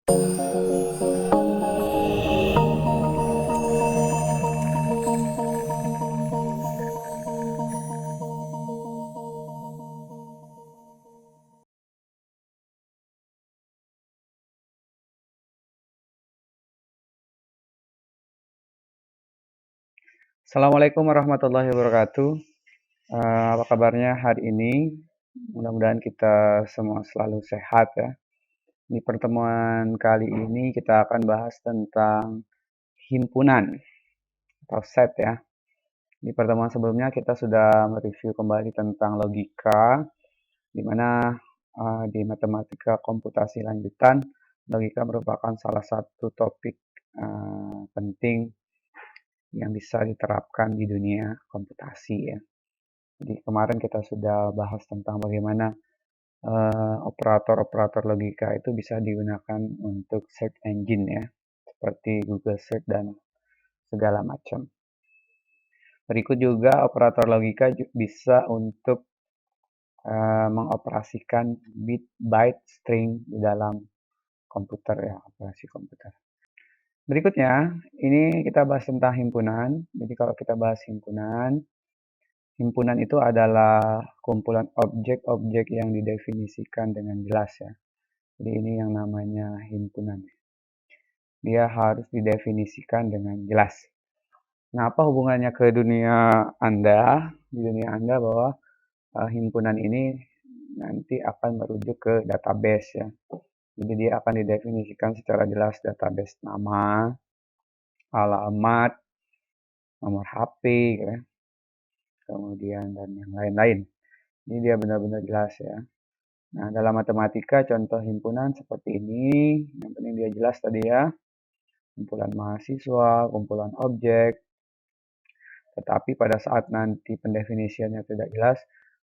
Assalamualaikum warahmatullahi wabarakatuh. Apa kabarnya hari ini? Mudah-mudahan kita semua selalu sehat ya. Di pertemuan kali ini kita akan bahas tentang himpunan atau set ya. Di pertemuan sebelumnya kita sudah mereview kembali tentang logika, di mana di matematika komputasi lanjutan, logika merupakan salah satu topik penting yang bisa diterapkan di dunia komputasi ya. Jadi kemarin kita sudah bahas tentang bagaimana operator-operator logika itu bisa digunakan untuk search engine ya, seperti Google Search dan segala macam. Berikut juga operator logika bisa untuk mengoperasikan bit, byte, string di dalam komputer ya, operasi komputer. Berikutnya, ini kita bahas tentang himpunan. Jadi kalau kita bahas himpunan, himpunan itu adalah kumpulan objek-objek yang didefinisikan dengan jelas ya. Jadi ini yang namanya himpunan. Dia harus didefinisikan dengan jelas. Nah, apa hubungannya ke dunia Anda? Di dunia Anda bahwa himpunan ini nanti akan merujuk ke database ya. Jadi dia akan didefinisikan secara jelas database nama, alamat, nomor HP, ya, kemudian dan yang lain-lain. Ini dia benar-benar jelas ya. Nah, dalam matematika contoh himpunan seperti ini, yang penting dia jelas tadi ya. Kumpulan mahasiswa, kumpulan objek. Tetapi pada saat nanti pendefinisiannya tidak jelas,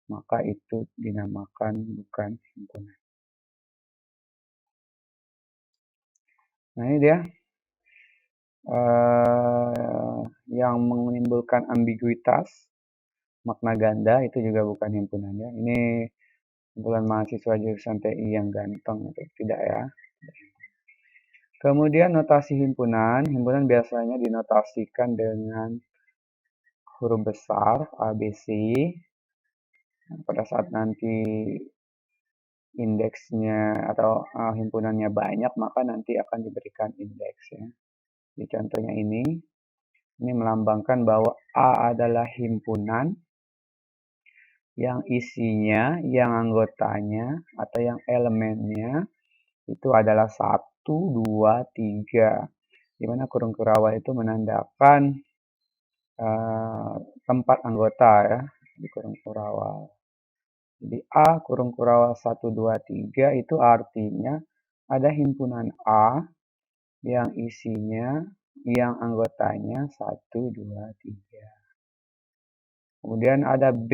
maka itu dinamakan bukan himpunan. Nah, ini dia yang menimbulkan ambiguitas, makna ganda itu juga bukan himpunan ya. Ini kumpulan mahasiswa jurusan TI yang ganteng atau tidak ya. Kemudian notasi himpunan, himpunan biasanya dinotasikan dengan huruf besar ABC. Pada saat nanti indeksnya atau himpunannya banyak, maka nanti akan diberikan indeks ya. Di contohnya ini melambangkan bahwa A adalah himpunan yang isinya, yang anggotanya atau yang elemennya itu adalah 1, 2, 3. Di mana kurung kurawal itu menandakan tempat anggota ya di kurung kurawal. Jadi A kurung kurawal 1, 2, 3 itu artinya ada himpunan A yang isinya, yang anggotanya 1, 2, 3. Kemudian ada B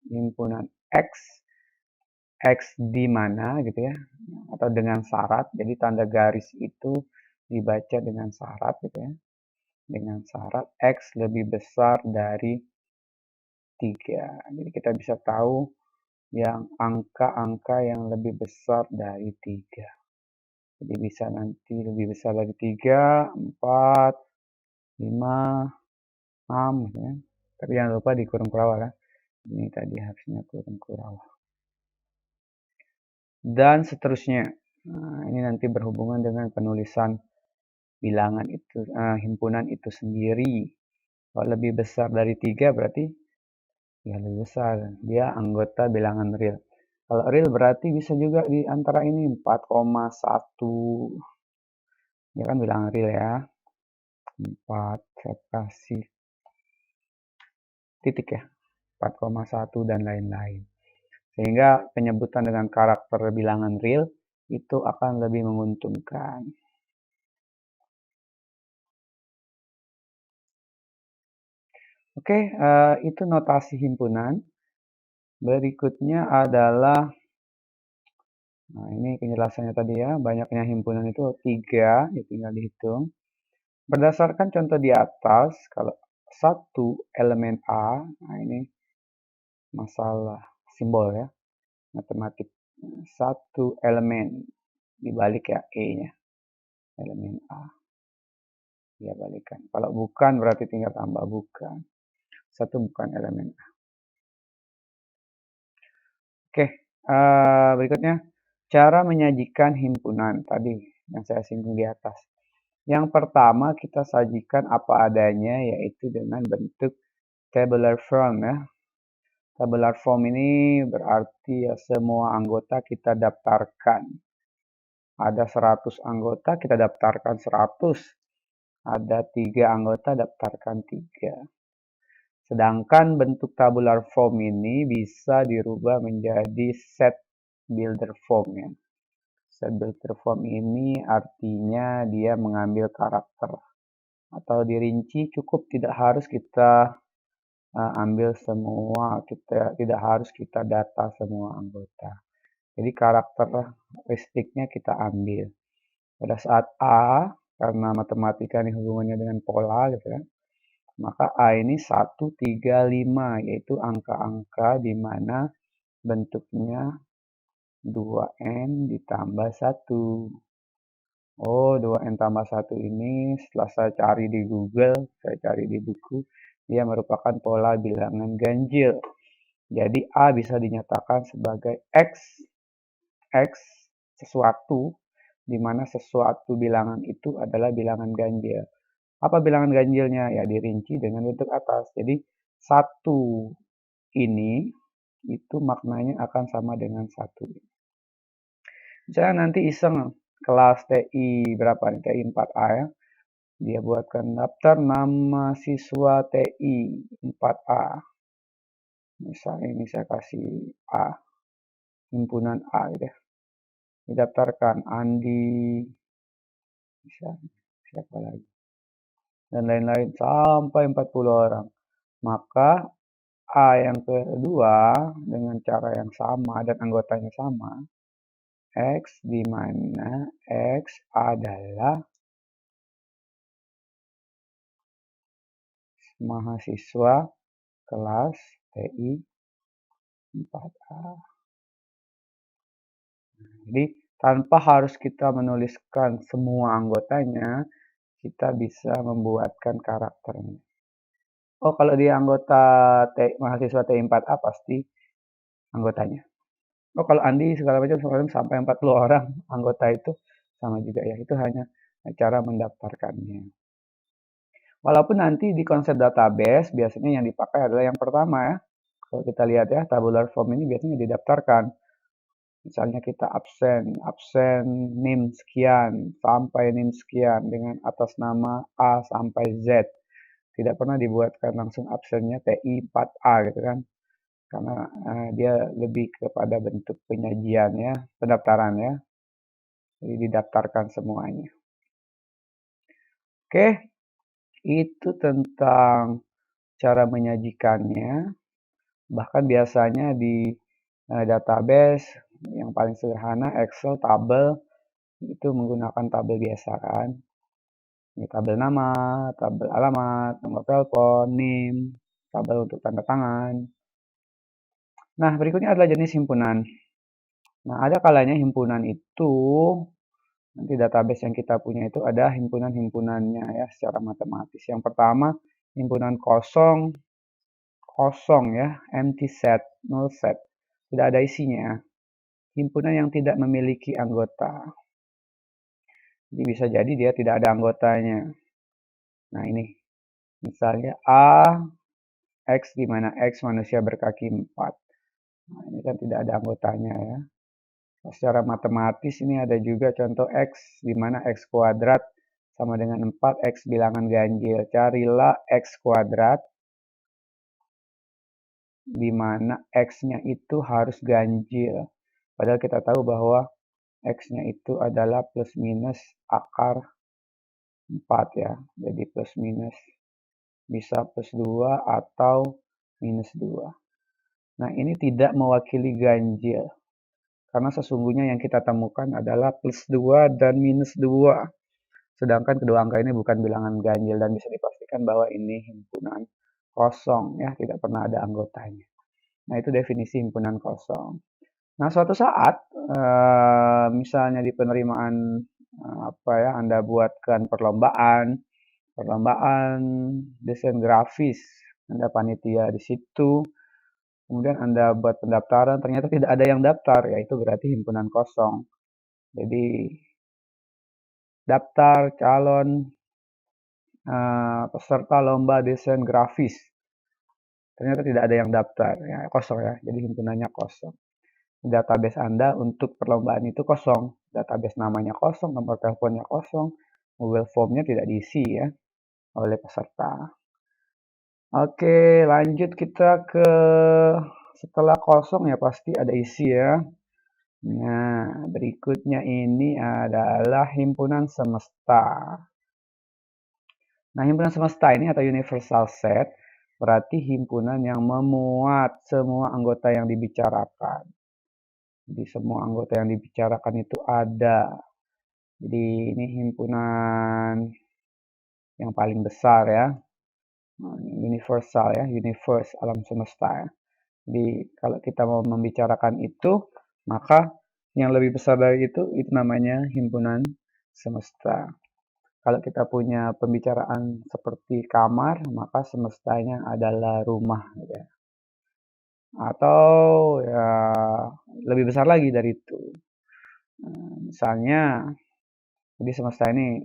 himpunan X di mana gitu ya, atau dengan syarat. Jadi tanda garis itu dibaca dengan syarat gitu ya. Dengan syarat X lebih besar dari 3. Jadi kita bisa tahu yang angka-angka yang lebih besar dari 3. Jadi bisa nanti lebih besar dari 3, 4, 5, 6 gitu ya. Tapi jangan lupa di kurung kurawal ya. Ini tadi harusnya kurung kurawal. Dan seterusnya. Nah, ini nanti berhubungan dengan penulisan bilangan itu, himpunan itu sendiri. Kalau lebih besar dari 3 berarti ya lebih besar. Dia anggota bilangan real. Kalau real berarti bisa juga di antara ini 4,1. Ini kan bilangan real ya. 4, saya kasih titik ya. 4,1 dan lain-lain. Sehingga penyebutan dengan karakter bilangan real itu akan lebih menguntungkan. Oke, itu notasi himpunan. Berikutnya adalah, nah ini penjelasannya tadi ya, banyaknya himpunan itu 3, ya tinggal dihitung. Berdasarkan contoh di atas, kalau satu elemen A, nah ini masalah simbol ya, matematik. Satu elemen dibalik ya E-nya, elemen A. Ya balikan. Kalau bukan berarti tinggal tambah bukan. 1 bukan elemen A. Oke, berikutnya cara menyajikan himpunan tadi yang saya singgung di atas. Yang pertama kita sajikan apa adanya, yaitu dengan bentuk tabular form ya. Tabular form ini berarti ya semua anggota kita daftarkan. Ada 100 anggota, kita daftarkan 100. Ada 3 anggota, daftarkan 3. Sedangkan bentuk tabular form ini bisa dirubah menjadi set builder form ya. Set builder form ini artinya dia mengambil karakter atau dirinci, cukup tidak harus kita ambil semua, kita tidak harus kita data semua anggota. Jadi karakteristiknya kita ambil. Pada saat A, karena matematika ini hubungannya dengan pola gitu kan, maka A ini 1, 3, 5, yaitu angka-angka di mana bentuknya 2N ditambah 1. Oh, 2N tambah 1 ini setelah saya cari di Google, saya cari di buku, dia merupakan pola bilangan ganjil. Jadi A bisa dinyatakan sebagai X sesuatu, di mana sesuatu bilangan itu adalah bilangan ganjil. Apa bilangan ganjilnya? Ya dirinci dengan bentuk atas. Jadi 1 ini itu maknanya akan sama dengan 1. Misalnya nanti iseng kelas TI berapa nih? TI 4A ya. Dia buatkan daftar nama siswa TI 4A. Misalnya ini saya kasih A, himpunan A gitu ya. Didaftarkan Andi, misalnya siapa lagi, dan lain-lain sampai 40 orang. Maka A yang kedua dengan cara yang sama dan anggotanya sama, X di mana X adalah mahasiswa kelas TI 4A. Jadi tanpa harus kita menuliskan semua anggotanya, kita bisa membuatkan karakternya. Oh, kalau dia anggota mahasiswa TI 4A pasti anggotanya. Oh, kalau Andi segala macam sampai 40 orang anggota itu sama juga ya. Itu hanya cara mendaftarkannya. Walaupun nanti di konsep database biasanya yang dipakai adalah yang pertama ya. Kalau kita lihat ya, tabular form ini biasanya didaftarkan. Misalnya kita absen NIM sekian sampai NIM sekian dengan atas nama A sampai Z. Tidak pernah dibuatkan langsung absennya TI 4A gitu kan. Karena dia lebih kepada bentuk penyajian ya, pendaftaran ya. Jadi didaftarkan semuanya. Oke, itu tentang cara menyajikannya. Bahkan biasanya di database yang paling sederhana Excel tabel itu menggunakan tabel biasa kan. Ini tabel nama, tabel alamat, nomor telepon, NIM, tabel untuk tanda tangan. Nah, berikutnya adalah jenis himpunan. Nah, ada kalanya himpunan itu nanti database yang kita punya itu ada himpunan-himpunannya ya secara matematis. Yang pertama, himpunan kosong ya, empty set, null set. Tidak ada isinya. Himpunan yang tidak memiliki anggota. Jadi bisa jadi dia tidak ada anggotanya. Nah, ini misalnya A, X di mana X manusia berkaki 4. Nah, ini kan tidak ada anggotanya ya. Secara matematis ini ada juga contoh X di mana X kuadrat sama dengan 4, X bilangan ganjil. Carilah X kuadrat di mana X-nya itu harus ganjil. Padahal kita tahu bahwa X-nya itu adalah plus minus akar 4 ya. Jadi plus minus bisa plus 2 atau minus 2. Nah, ini tidak mewakili ganjil. Karena sesungguhnya yang kita temukan adalah plus 2 dan minus 2. Sedangkan kedua angka ini bukan bilangan ganjil dan bisa dipastikan bahwa ini himpunan kosong ya, tidak pernah ada anggotanya. Nah, itu definisi himpunan kosong. Nah, suatu saat, misalnya di penerimaan, Anda buatkan perlombaan desain grafis, Anda panitia di situ, kemudian Anda buat pendaftaran, ternyata tidak ada yang daftar, ya itu berarti himpunan kosong. Jadi, daftar calon peserta lomba desain grafis, ternyata tidak ada yang daftar, ya kosong ya, jadi himpunannya kosong. Database Anda untuk perlombaan itu kosong, database namanya kosong, nomor teleponnya kosong, Google Form-nya tidak diisi ya oleh peserta. Oke, lanjut kita ke setelah kosong ya pasti ada isi ya. Nah, berikutnya ini adalah himpunan semesta. Nah, himpunan semesta ini atau universal set berarti himpunan yang memuat semua anggota yang dibicarakan. Jadi semua anggota yang dibicarakan itu ada. Jadi ini himpunan yang paling besar ya. Universal ya, universe, alam semesta ya. Jadi kalau kita mau membicarakan itu, maka yang lebih besar dari itu namanya himpunan semesta. Kalau kita punya pembicaraan seperti kamar, maka semestanya adalah rumah gitu ya. Atau ya lebih besar lagi dari itu. Misalnya, jadi semesta ini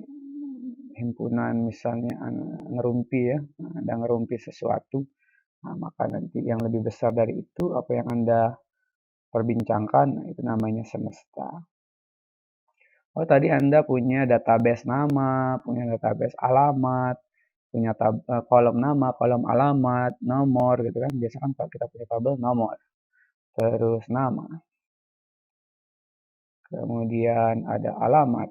himpunan misalnya ngerumpi ya, Anda ngerumpi sesuatu, nah, maka nanti yang lebih besar dari itu apa yang Anda perbincangkan, itu namanya semesta. Oh, tadi Anda punya database nama, punya database alamat, punya kolom nama, kolom alamat, nomor gitu kan. Biasa kan kalau kita punya tabel nomor, terus nama, kemudian ada alamat,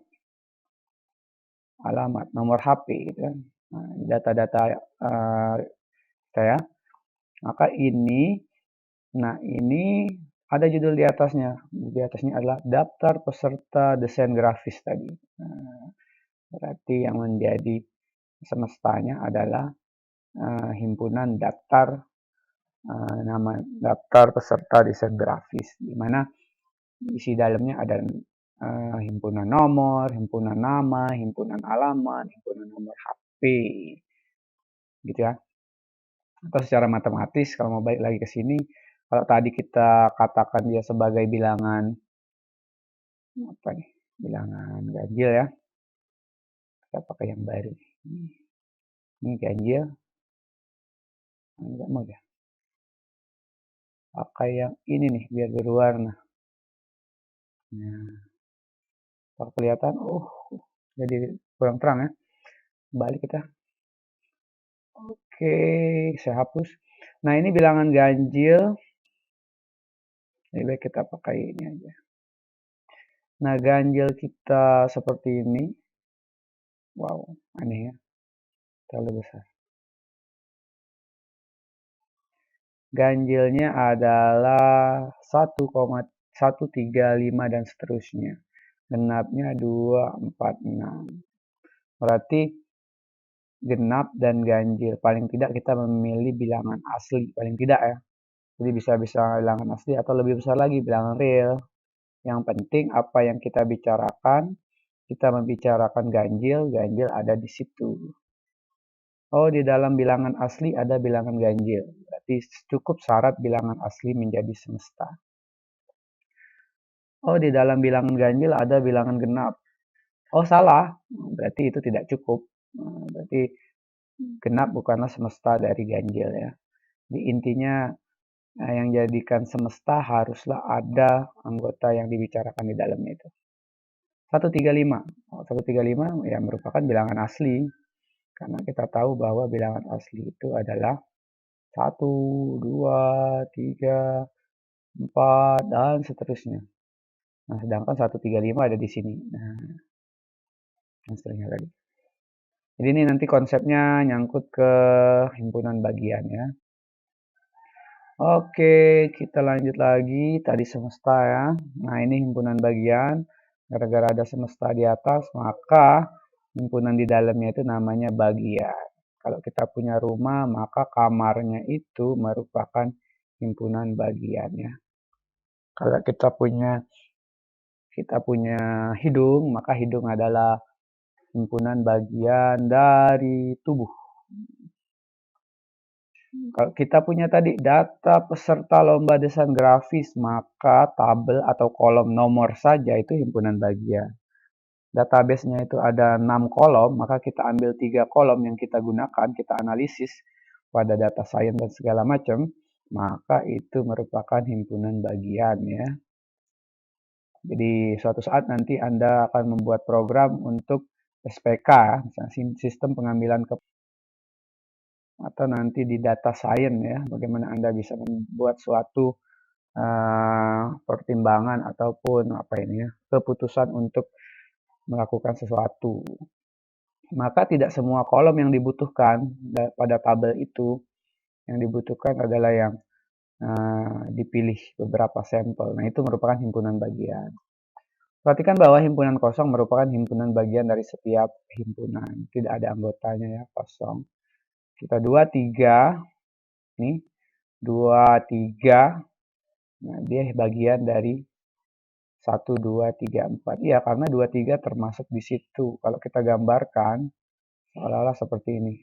nomor HP gitu kan. Nah, data-data saya. Maka ini ada judul di atasnya. Di atasnya adalah daftar peserta desain grafis tadi. Nah, berarti yang menjadi semestanya adalah himpunan daftar peserta desain grafis, di mana isi dalamnya ada himpunan nomor, himpunan nama, himpunan alamat, himpunan nomor HP, gitu ya. Atau secara matematis kalau mau balik lagi ke sini, kalau tadi kita katakan dia sebagai bilangan apa nih? Bilangan ganjil ya. Kita pakai yang baru. Ini ganjil. Enggak mau ya. Pakai yang ini nih biar berwarna. Nah, kalau kelihatan, jadi kurang terang ya. Balik kita. Oke, saya hapus. Nah, ini bilangan ganjil. Lebih baik kita pakai ini aja. Nah, ganjil kita seperti ini. Wow, aneh ya. Terlalu besar. Ganjilnya adalah 1,135 dan seterusnya. Genapnya 246. Berarti genap dan ganjil. Paling tidak kita memilih bilangan asli. Paling tidak ya. Jadi bisa bilangan asli atau lebih besar lagi bilangan real. Yang penting apa yang kita bicarakan, kita membicarakan ganjil ada di situ. Oh, di dalam bilangan asli ada bilangan ganjil. Berarti cukup syarat bilangan asli menjadi semesta. Oh, di dalam bilangan ganjil ada bilangan genap. Oh, salah. Berarti itu tidak cukup. Berarti genap bukanlah semesta dari ganjil ya. Di intinya yang jadikan semesta haruslah ada anggota yang dibicarakan di dalamnya itu. 135. 135 ya merupakan bilangan asli. Karena kita tahu bahwa bilangan asli itu adalah 1, 2, 3, 4, dan seterusnya. Nah, sedangkan 135 ada di sini. Nah, dan seterusnya tadi. Jadi ini nanti konsepnya nyangkut ke himpunan bagian ya. Oke, kita lanjut lagi. Tadi semesta ya. Nah, ini himpunan bagian. Gara-gara ada semesta di atas, maka himpunan di dalamnya itu namanya bagian. Kalau kita punya rumah, maka kamarnya itu merupakan himpunan bagian ya. Kalau kita punya hidung, maka hidung adalah himpunan bagian dari tubuh. Kalau kita punya tadi data peserta lomba desain grafis, maka tabel atau kolom nomor saja itu himpunan bagian. Database-nya itu ada 6 kolom, maka kita ambil 3 kolom yang kita gunakan, kita analisis pada data science dan segala macam, maka itu merupakan himpunan bagian ya. Jadi suatu saat nanti Anda akan membuat program untuk SPK, misalnya sistem pengambilan atau nanti di data science ya, bagaimana Anda bisa membuat suatu pertimbangan ataupun keputusan untuk melakukan sesuatu. Maka tidak semua kolom yang dibutuhkan pada tabel itu, yang dibutuhkan adalah yang dipilih beberapa sampel. Nah, itu merupakan himpunan bagian. Perhatikan bahwa himpunan kosong merupakan himpunan bagian dari setiap himpunan. Tidak ada anggotanya ya, kosong. Kita 2, 3, nih, 2, 3, nah dia bagian dari 1, 2, 3, 4. Iya, karena 2, 3 termasuk di situ. Kalau kita gambarkan, seolah-olah seperti ini.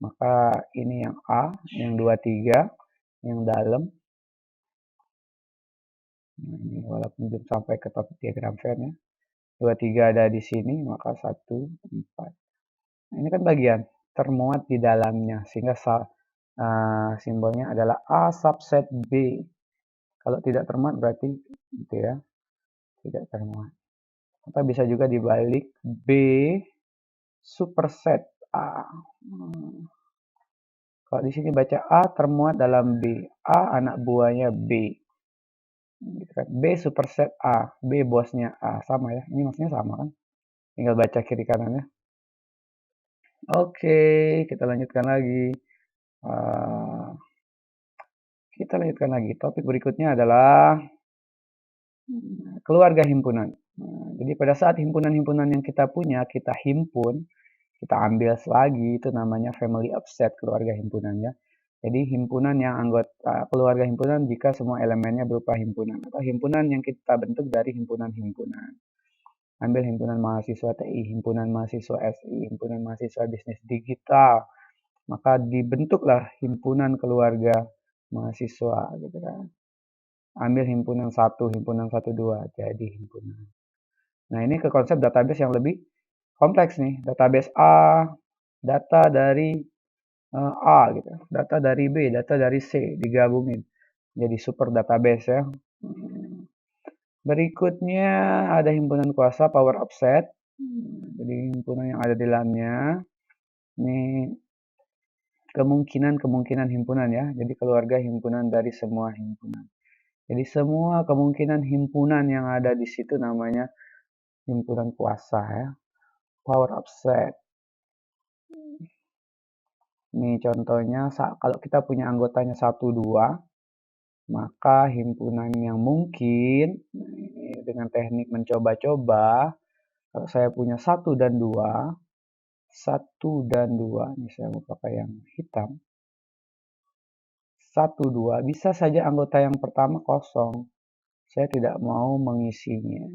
Maka ini yang A, yang 2, 3, yang dalam. Nah, ini walaupun belum sampai ke topik diagram Venn ya. 2, 3 ada di sini, maka 1, 4. Nah, ini kan bagian termuat di dalamnya, sehingga simbolnya adalah A subset B. Kalau tidak termuat berarti gitu ya, tidak termuat. Atau bisa juga dibalik, B superset A. Kalau di sini baca A termuat dalam B, A anak buahnya B. Gitu kan. B superset A, B bosnya A, sama ya. Ini maksudnya sama kan? Tinggal baca kiri kanannya. Oke, kita lanjutkan lagi. Topik berikutnya adalah keluarga himpunan. Jadi pada saat himpunan-himpunan yang kita punya, kita himpun, kita ambil lagi, itu namanya family of set, keluarga himpunannya. Jadi himpunan yang anggota keluarga himpunan jika semua elemennya berupa himpunan, atau himpunan yang kita bentuk dari himpunan-himpunan. Ambil himpunan mahasiswa TI, himpunan mahasiswa SI, himpunan mahasiswa bisnis digital, maka dibentuklah himpunan keluarga mahasiswa gitu kan. Ambil himpunan 1, himpunan 1, 2, jadi himpunan. Nah, ini ke konsep database yang lebih kompleks nih. Database A, data dari A gitu, data dari B, data dari C, digabungin jadi super database ya. Berikutnya ada himpunan kuasa, power of set. Jadi himpunan yang ada di dalamnya. Ini kemungkinan himpunan ya. Jadi keluarga himpunan dari semua himpunan. Jadi semua kemungkinan himpunan yang ada di situ namanya himpunan kuasa ya. Power of set. Ini contohnya kalau kita punya anggotanya 1, 2, maka himpunan yang mungkin dengan teknik mencoba-coba, kalau saya punya 1 dan 2, 1 dan 2, ini saya mau pakai yang hitam. 1, 2, bisa saja anggota yang pertama kosong. Saya tidak mau mengisinya.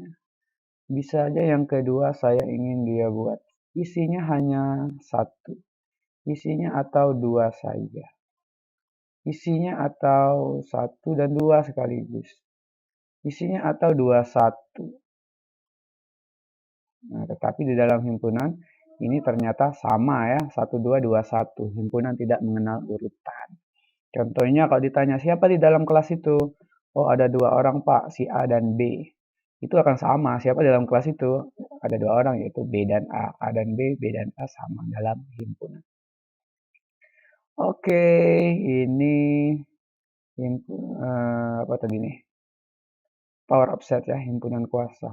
Bisa saja yang kedua saya ingin dia buat isinya hanya 1. Isinya atau 2 saja. Isinya atau 1 dan 2 sekaligus. Isinya atau 2, 1. Nah, tetapi di dalam himpunan ini ternyata sama ya, 1, 2, 2, 1. Himpunan tidak mengenal urutan. Contohnya kalau ditanya siapa di dalam kelas itu? Oh, ada 2 orang Pak, si A dan B. Itu akan sama, siapa di dalam kelas itu? Ada 2 orang yaitu B dan A dan B dan A sama dalam himpunan. Oke, ini apa tadi nih? Power of set ya, himpunan kuasa.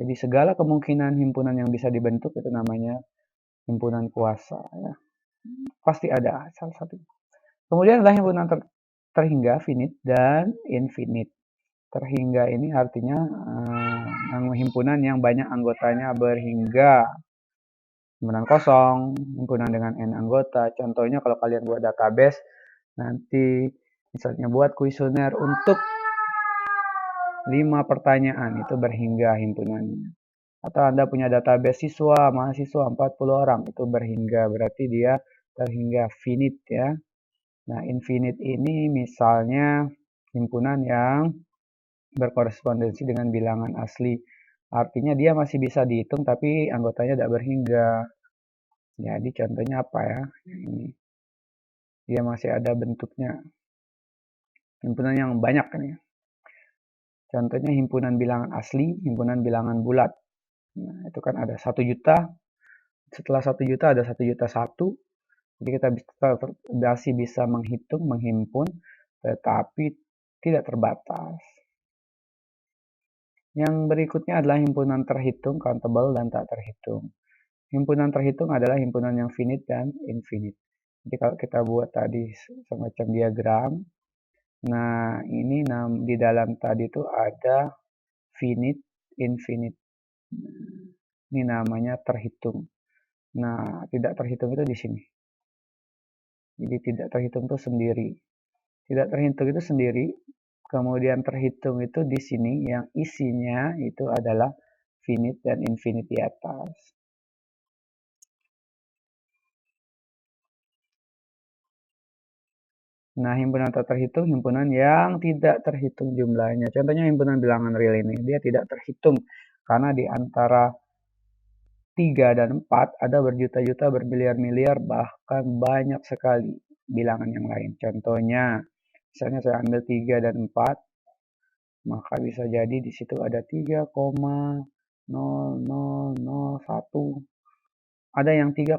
Jadi segala kemungkinan himpunan yang bisa dibentuk itu namanya himpunan kuasa ya. Pasti ada salah satu. Kemudian ada himpunan terhingga, finite dan infinite. Terhingga ini artinya himpunan yang banyak anggotanya berhingga. Himpunan kosong, himpunan dengan n anggota. Contohnya kalau kalian buat database, nanti misalnya buat kuesioner untuk 5 pertanyaan, itu berhingga himpunannya. Atau Anda punya database siswa, mahasiswa 40 orang, itu berhingga, berarti dia terhingga finite ya. Nah, infinite ini misalnya himpunan yang berkorespondensi dengan bilangan asli. Artinya dia masih bisa dihitung tapi anggotanya tidak berhingga. Jadi contohnya apa ya? Ini dia masih ada bentuknya. Himpunan yang banyak nih. Contohnya himpunan bilangan asli, himpunan bilangan bulat. Nah, itu kan ada 1 juta. Setelah 1 juta ada 1 juta 1. Jadi kita masih bisa menghitung, menghimpun, tetapi tidak terbatas. Yang berikutnya adalah himpunan terhitung, countable, dan tak terhitung. Himpunan terhitung adalah himpunan yang finite dan infinite. Jadi kalau kita buat tadi semacam diagram, nah ini di dalam tadi itu ada finite, infinite. Ini namanya terhitung. Nah, tidak terhitung itu di sini. Jadi tidak terhitung itu sendiri. Tidak terhitung itu sendiri. Kemudian terhitung itu di sini yang isinya itu adalah finite dan infinite di atas. Nah, himpunan tak terhitung, himpunan yang tidak terhitung jumlahnya. Contohnya himpunan bilangan real ini, dia tidak terhitung karena di antara 3 dan 4 ada berjuta-juta, bermiliar-miliar, bahkan banyak sekali bilangan yang lain. Contohnya, misalnya saya ambil 3 dan 4, maka bisa jadi di situ ada 3,0001. Ada yang 3,000000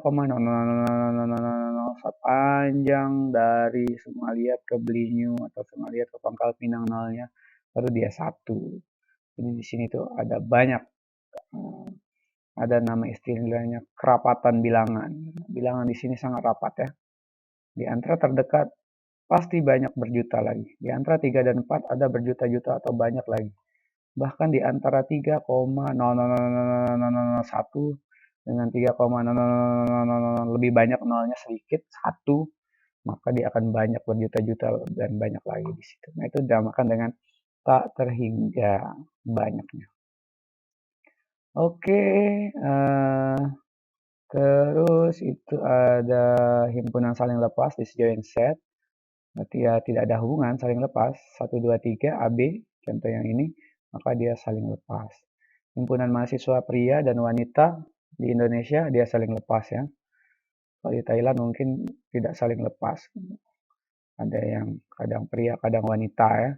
panjang dari Sumaliat ke Belinyu atau Sumaliat ke Pangkal Pinang nolnya, baru dia 1. Jadi di sini tuh ada banyak, ada nama istilahnya kerapatan bilangan. Bilangan di sini sangat rapat ya. Di antara terdekat pasti banyak berjuta lagi. Di antara 3 dan 4 ada berjuta-juta atau banyak lagi. Bahkan di antara 3,000001 dengan 3,000000 lebih banyak nolnya sedikit, 1, maka dia akan banyak berjuta-juta dan banyak lagi di situ. Nah, itu dinamakan dengan tak terhingga banyaknya. Oke, terus itu ada himpunan saling lepas, disjoint set. Berarti ya tidak ada hubungan, saling lepas. 1, 2, 3, AB, contoh yang ini, maka dia saling lepas. Himpunan mahasiswa pria dan wanita di Indonesia, dia saling lepas ya. Kalau di Thailand mungkin tidak saling lepas. Ada yang kadang pria, kadang wanita ya.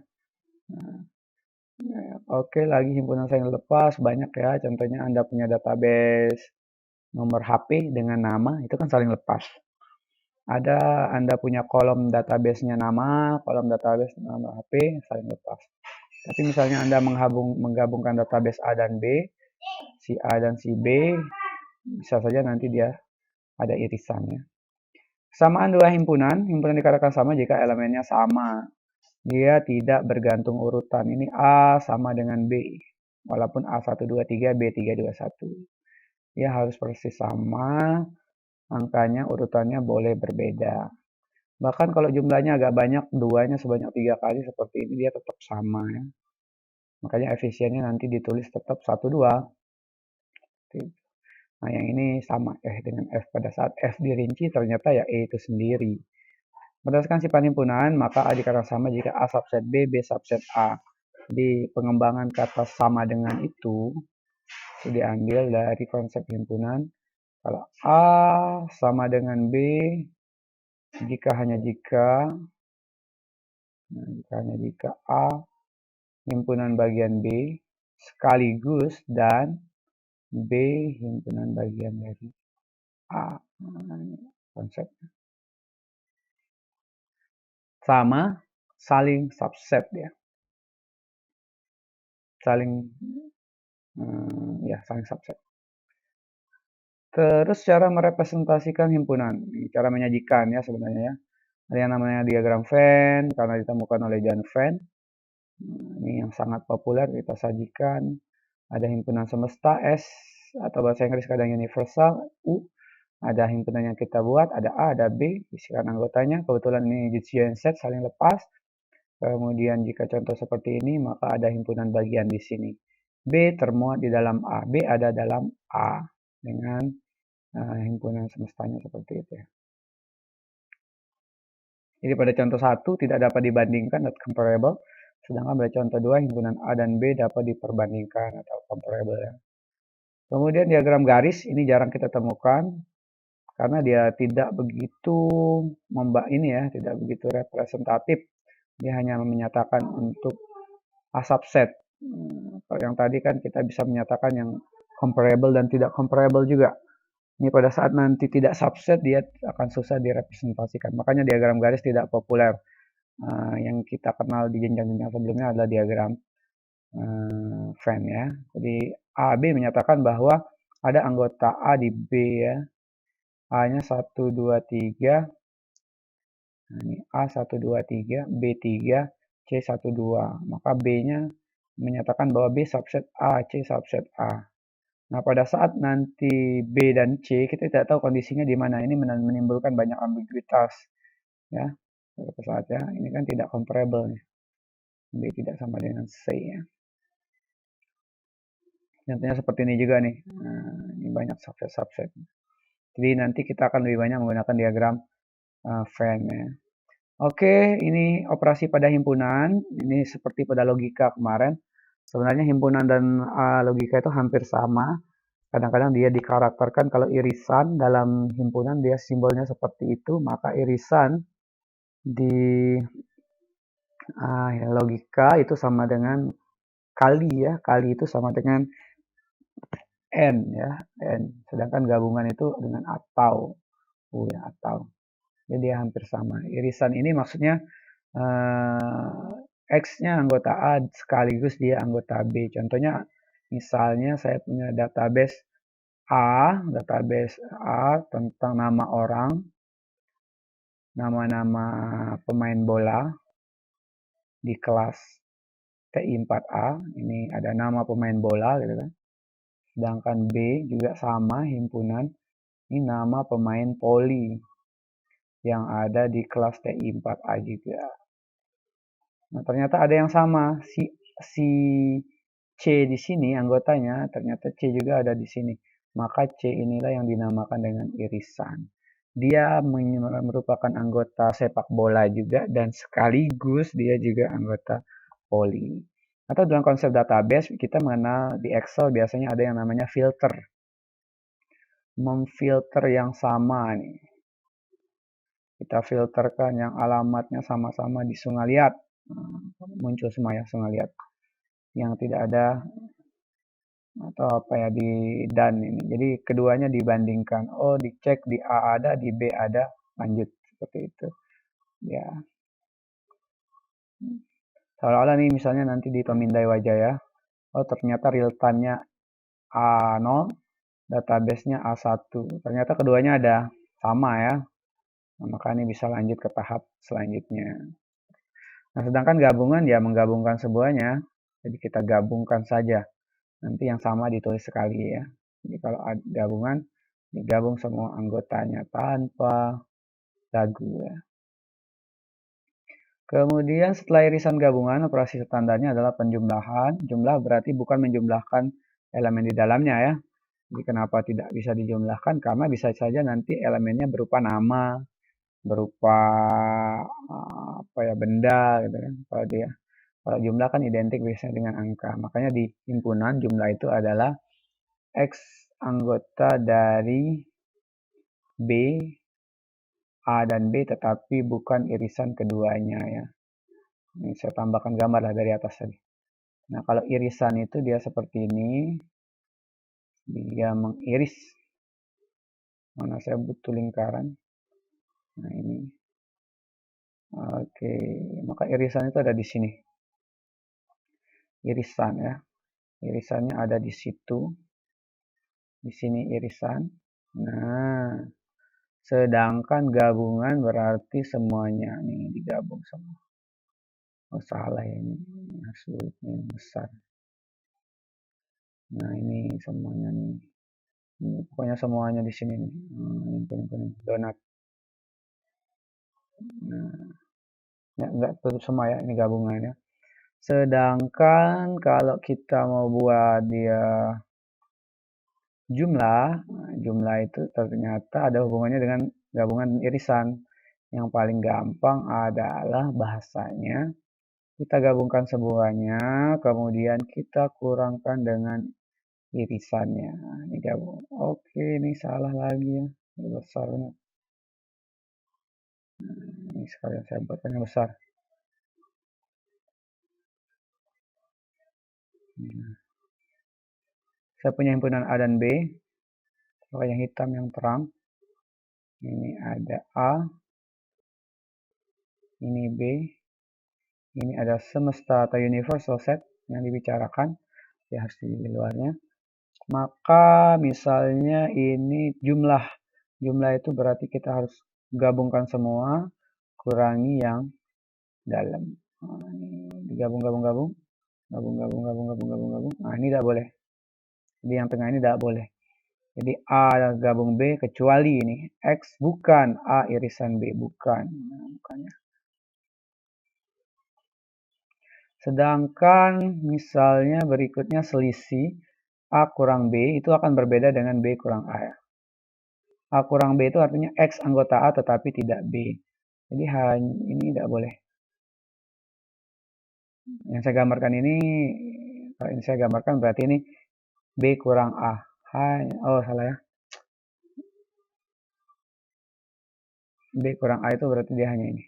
Nah, oke, lagi himpunan saling lepas, banyak ya. Contohnya Anda punya database nomor HP dengan nama, itu kan saling lepas. Ada Anda punya kolom database-nya nama, kolom database nama HP, saling lepas. Tapi misalnya Anda menggabungkan database A dan B, si A dan si B, bisa saja nanti dia ada irisannya. Kesamaan dua himpunan dikatakan sama jika elemennya sama. Dia tidak bergantung urutan. Ini A sama dengan B. Walaupun A1, 2, 3, B3, 2, 1. Dia harus persis sama, angkanya, urutannya boleh berbeda. Bahkan kalau jumlahnya agak banyak, duanya sebanyak 3 kali seperti ini, dia tetap sama ya. Makanya efisiennya nanti ditulis tetap 1, 2. Nah, yang ini sama dengan F. Pada saat F dirinci, ternyata ya E itu sendiri. Berdasarkan sifat himpunan, maka A dikatakan sama jika A subset B, B subset A. Jadi pengembangan kata sama dengan itu diambil dari konsep himpunan. Kalau A sama dengan B, jika hanya jika A himpunan bagian B sekaligus dan B himpunan bagian dari A. Konsepnya sama, saling subset ya. Saling subset. Terus cara merepresentasikan himpunan, cara menyajikan ya sebenarnya ya. Ada yang namanya diagram Venn karena ditemukan oleh John Venn. Ini yang sangat populer kita sajikan. Ada himpunan semesta S atau bahasa Inggris kadang universal U. Ada himpunan yang kita buat, ada A, ada B, isikan anggotanya. Kebetulan ini disjoint set saling lepas. Kemudian jika contoh seperti ini, maka ada himpunan bagian di sini. B termuat di dalam A. B ada dalam A dengan himpunan semestanya seperti itu ya. Jadi pada contoh 1 tidak dapat dibandingkan atau comparable, sedangkan pada contoh 2 himpunan A dan B dapat diperbandingkan atau comparable ya. Kemudian diagram garis ini jarang kita temukan karena dia tidak begitu tidak begitu representatif. Dia hanya menyatakan untuk A subset. Kalau yang tadi kan kita bisa menyatakan yang comparable dan tidak comparable juga. Ini pada saat nanti tidak subset dia akan susah direpresentasikan. Makanya diagram garis tidak populer. Yang kita kenal di jenjang-jenjang sebelumnya adalah diagram Venn ya. Jadi A, B menyatakan bahwa ada anggota A di B ya. A-nya 1, 2, 3. Nah, ini A 1, 2, 3, B 3, C 1, 2. Maka B-nya menyatakan bahwa B subset A, C subset A. Nah, pada saat nanti B dan C, kita tidak tahu kondisinya di mana. Ini menimbulkan banyak ambiguitas. Ya, pada saat ya, ini kan tidak comparable nih. B tidak sama dengan C ya. Contohnya seperti ini juga nih. Nah, ini banyak subset-subset. Jadi nanti kita akan lebih banyak menggunakan diagram Venn ya. Oke, ini operasi pada himpunan. Ini seperti pada logika kemarin. Sebenarnya himpunan dan logika itu hampir sama. Kadang-kadang dia dikarakterkan kalau irisan dalam himpunan dia simbolnya seperti itu, maka irisan di logika itu sama dengan kali ya. Kali itu sama dengan N ya, N. Sedangkan gabungan itu dengan atau. Ya, atau. Jadi dia hampir sama. Irisan ini maksudnya X-nya anggota A sekaligus dia anggota B. Contohnya misalnya saya punya database A tentang nama orang, nama-nama pemain bola di kelas TI4A. Ini ada nama pemain bola gitu kan. Sedangkan B juga sama himpunan, ini nama pemain voli yang ada di kelas TI4A juga. Nah, ternyata ada yang sama. Si C di sini anggotanya, ternyata C juga ada di sini. Maka C inilah yang dinamakan dengan irisan. Dia merupakan anggota sepak bola juga dan sekaligus dia juga anggota voli. Atau dalam konsep database kita mengenal di Excel biasanya ada yang namanya filter. Memfilter yang sama nih. Kita filterkan yang alamatnya sama-sama di Sungaliat. Muncul semua ya Sungaliat. Yang tidak ada atau apa ya di dan ini. Jadi keduanya dibandingkan. Oh, dicek di A ada, di B ada, lanjut seperti itu. Ya. Seolah-olah nih misalnya nanti di pemindai wajah ya. Oh, ternyata real time-nya A0, database-nya A1. Ternyata keduanya ada sama ya. Nah, maka ini bisa lanjut ke tahap selanjutnya. Nah, sedangkan gabungan ya menggabungkan semuanya. Jadi kita gabungkan saja. Nanti yang sama ditulis sekali ya. Jadi kalau gabungan, digabung semua anggotanya tanpa ragu ya. Kemudian setelah irisan gabungan, operasi standarnya adalah penjumlahan. Jumlah berarti bukan menjumlahkan elemen di dalamnya ya. Jadi kenapa tidak bisa dijumlahkan? Karena bisa saja nanti elemennya berupa nama, berupa apa ya benda gitu kan. Kalau jumlah kan identik biasanya dengan angka. Makanya di himpunan jumlah itu adalah X anggota dari B, A dan B tetapi bukan irisan keduanya ya. Ini saya tambahkan gambar lah dari atas tadi. Nah, kalau irisan itu dia seperti ini. Dia mengiris. Mana saya butuh lingkaran. Nah, ini. Oke, maka irisan itu ada di sini. Irisan ya. Irisannya ada di situ. Di sini irisan. Nah, sedangkan gabungan berarti semuanya nih digabung semua. Oh salah ya ini sulit yang besar. Nah ini semuanya nih. Ini pokoknya semuanya di sini nih. Ini kuning-kuning donat. Nah, nggak tutup semua ya, ini gabungannya. Sedangkan kalau kita mau buat dia jumlah, jumlah itu ternyata ada hubungannya dengan gabungan irisan. Yang paling gampang adalah bahasanya kita gabungkan semuanya, kemudian kita kurangkan dengan irisannya. Nah, ini gabung. Oke, ini salah lagi ya. Besar banget. Ini sekalian saya buatkan yang besar. Saya punya himpunan A dan B. Kalau yang hitam yang terang. Ini ada A. Ini B. Ini ada semesta atau universal set yang dibicarakan. Ya harus di luarnya. Maka misalnya ini jumlah. Jumlah itu berarti kita harus gabungkan semua. Kurangi yang dalam. Nah, ini digabung. Gabung. Nah, ini tidak boleh. Jadi yang tengah ini tidak boleh. Jadi A gabung B kecuali ini. X bukan A irisan B. Bukan. Nah, bukannya. Sedangkan misalnya berikutnya selisih A kurang B itu akan berbeda dengan B kurang A. A kurang B itu artinya X anggota A tetapi tidak B. Jadi ini tidak boleh. Yang saya gambarkan ini, kalau ini saya gambarkan berarti ini B kurang A. Oh salah ya. B kurang A itu berarti dia hanya ini.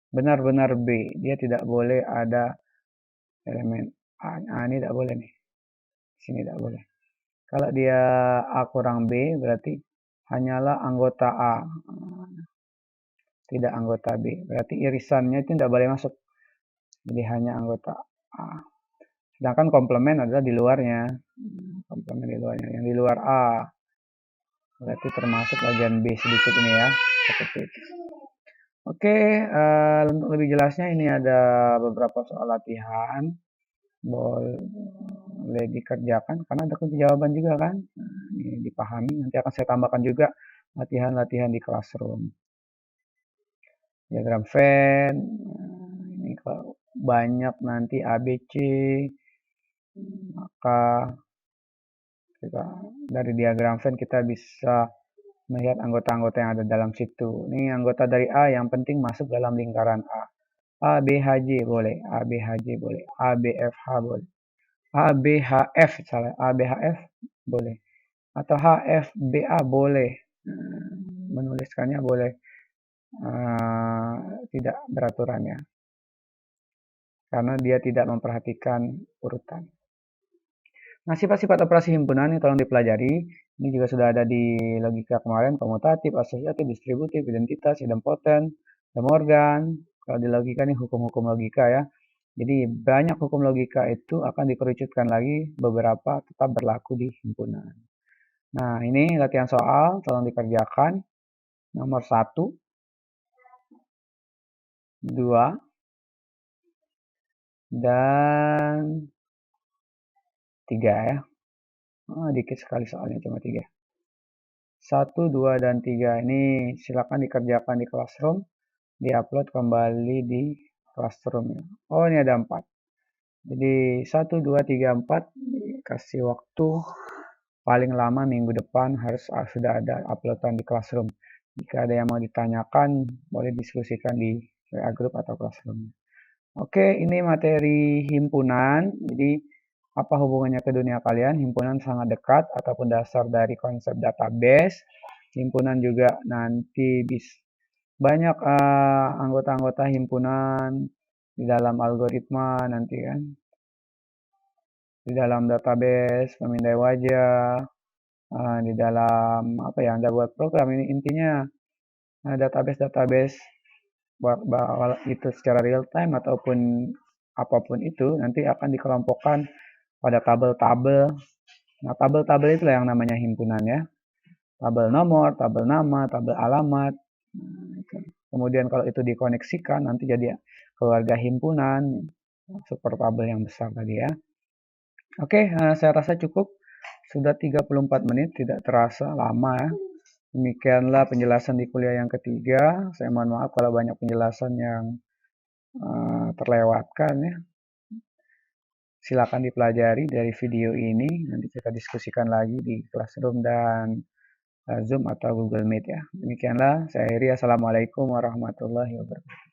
Benar-benar B. Dia tidak boleh ada elemen A. Nah, ini tidak boleh nih. Sini tidak boleh. Kalau dia A kurang B berarti hanyalah anggota A. Tidak anggota B. Berarti irisannya itu tidak boleh masuk. Jadi hanya anggota A. Sedangkan komplement adalah di luarnya. Komplement di luarnya. Yang di luar A. Berarti termasuk bagian B sedikit ini ya. Seperti itu. Oke, untuk lebih jelasnya ini ada beberapa soal latihan. Boleh dikerjakan karena ada kunci jawaban juga kan. Nah, ini dipahami. Nanti akan saya tambahkan juga latihan-latihan di classroom. Diagram Venn. Ini kalau banyak nanti ABC, maka dari diagram Venn kita bisa melihat anggota-anggota yang ada dalam situ. Ini anggota dari A yang penting masuk dalam lingkaran A. A, B, H, J boleh. A, B, H, J boleh. A, B, F, H boleh. A, B, H, F salah. A, B, H, F boleh. Atau H, F, B, A boleh. Menuliskannya boleh. Tidak beraturan ya. Karena dia tidak memperhatikan urutan. Nah, sifat-sifat operasi himpunan ini tolong dipelajari. Ini juga sudah ada di logika kemarin, komutatif, asosiatif, distributif, identitas, idempoten, De Morgan. Kalau di logika ini hukum-hukum logika ya. Jadi banyak hukum logika itu akan dikerucutkan lagi, beberapa tetap berlaku di himpunan. Nah, ini latihan soal, tolong dikerjakan. Nomor 1, 2, dan 3 ya. Dikit sekali soalnya, cuma 3. 1, 2, dan 3 ini silakan dikerjakan di classroom, diupload kembali di classroom. Oh, ini ada 4. Jadi 1, 2, 3, 4 dikasih waktu paling lama minggu depan harus sudah ada uploadan di classroom. Jika ada yang mau ditanyakan, boleh diskusikan di WA group atau classroom. Oke, ini materi himpunan. Jadi apa hubungannya ke dunia kalian? Himpunan sangat dekat ataupun dasar dari konsep database. Himpunan juga nanti banyak anggota-anggota himpunan di dalam algoritma nanti kan. Di dalam database, pemindai wajah, di dalam apa ya, Anda buat program ini intinya database itu secara real time ataupun apapun itu nanti akan dikelompokkan pada tabel-tabel. Nah, tabel-tabel itulah yang namanya himpunan ya. Tabel nomor, tabel nama, tabel alamat. Kemudian kalau itu dikoneksikan nanti jadi keluarga himpunan, super tabel yang besar tadi ya. Oke, saya rasa cukup. Sudah 34 menit, tidak terasa lama ya. Demikianlah penjelasan di kuliah yang ketiga. Saya mohon maaf kalau banyak penjelasan yang terlewatkan ya. Silakan dipelajari dari video ini. Nanti kita diskusikan lagi di Classroom dan Zoom atau Google Meet ya. Demikianlah saya akhiri. Assalamualaikum warahmatullahi wabarakatuh.